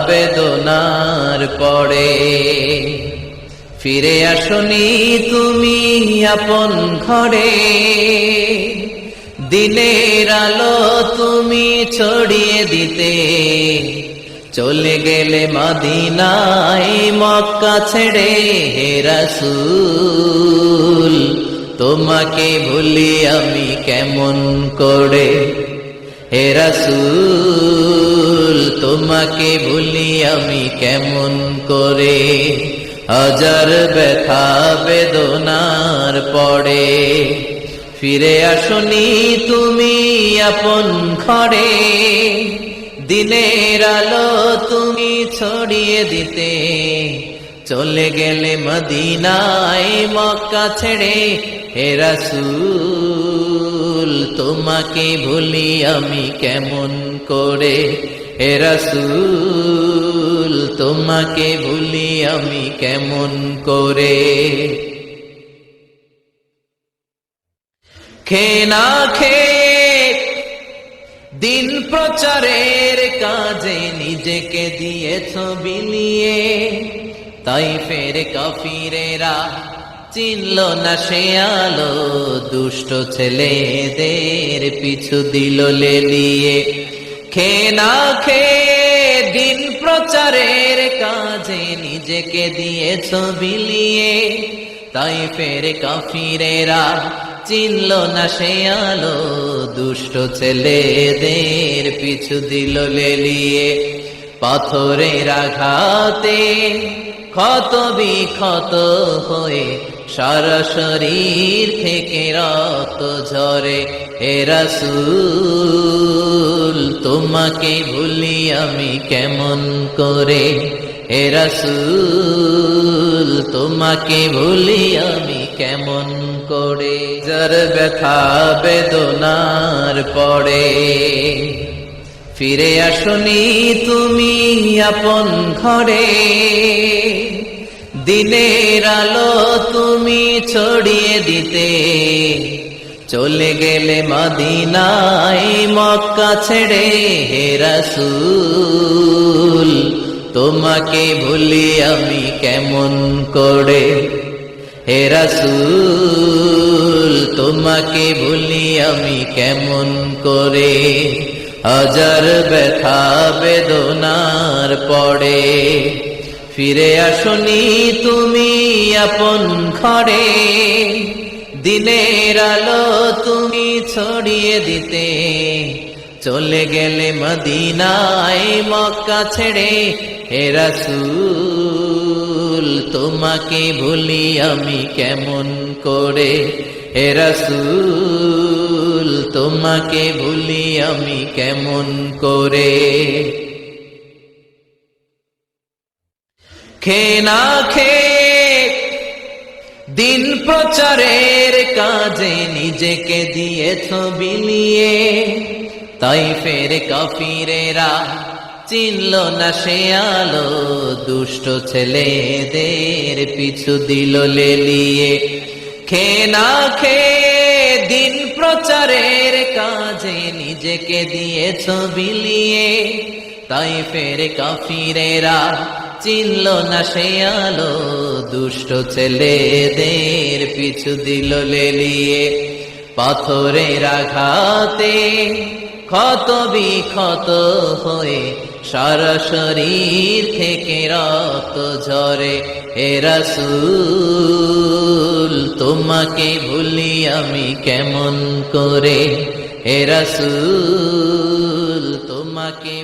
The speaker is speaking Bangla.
বেদনার পরে। ফিরে আসনি তুমি আপন ঘরে, দিনের আলো তুমি ছড়িয়ে দিতে, চলে গেলে মদিনায় মক্কা ছেড়ে। হে রাসূল তোমাকে ভুলি আমি কেমন করে, হে রাসূল তোমাকে ভুলি আমি কেমন করে। হাজার ব্যথা বেদনার পরে, ফিরে আসনি তুমি আপন ঘরে, দিনের আলো তুমি ছড়িয়ে দিতে, চলে গেলে মদিনায় মক্কা ছেড়ে। হে রাসূল তোমাকে ভুলি আমি কেমন করে, হে রাসূল তোমাকে ভুলি আমি কেমন করে। খেয়ে না খেয়ে দিন প্রচারের কাজে নিজেকে দিয়েছ বিলিয়ে, তাইফের কাফিরেরা চিনল না সে আলো, দুষ্ট ছেলেদের পিছু দিল লেলিয়ে। খেয়ে না খেয়ে দিন প্রচারের কাজে নিজেকে দিয়েছ বিলিয়ে, তাইফের কাফিরেরা চিনল না সে আলো, দুষ্ট ছেলেদের পিছু দিল লেলিয়ে। পাথরের আঘাতে ক্ষত বিক্ষত হয়ে সারা শরীর থেকে রক্ত ঝরে। হে রাসূল তোমাকে ভুলি আমি কেমন করে, হে রাসূল তোমাকে ভুলি আমি কেমন করে। যার ব্যথা বেদনার পরে, ফিরে আসনি তুমি আপন ঘরে, দিনের আলো তুমি ছড়িয়ে দিতে, চলে গেলে মদিনায় মক্কা ছেড়ে। হে রাসূল তোমাকে ভুলি আমি কেমন করে, হে রাসূল তোমাকে ভুলি আমি কেমন করে। হাজার ব্যথা বেদনার পরে, ফিরে আসনি তুমি আপন ঘরে, দিনের আলো তুমি ছড়িয়ে দিতে, চলে গেলে মদিনায় মক্কা ছেড়ে। হে রাসূল তোমাকে ভুলি আমি কেমন করে, হে রাসূল তোমাকে ভুলি আমি কেমন করে। খেয়ে না খেয়ে দিন প্রচারের কাজে নিজেকে দিয়েছ বিলিয়ে, তাইফের কাফিরেরা চিনল না সে আলো, দুষ্ট ছেলেদের পিছু দিল লেলিয়ে। খেয়ে না খেয়ে দিন প্রচারের কাজে নিজেকে দিয়েছ বিলিয়ে, তাইফের কাফিরেরা চিনল না সে আলো, দুষ্ট ছেলেদের পিছু দিল লেলিয়ে। পাথরের আঘাতে ক্ষত বিক্ষত হয়ে সারা শরীর থেকে রক্ত ঝরে। হে রাসূল তোমাকে ভুলি আমি কেমন করে, হে রাসূল তোমাকে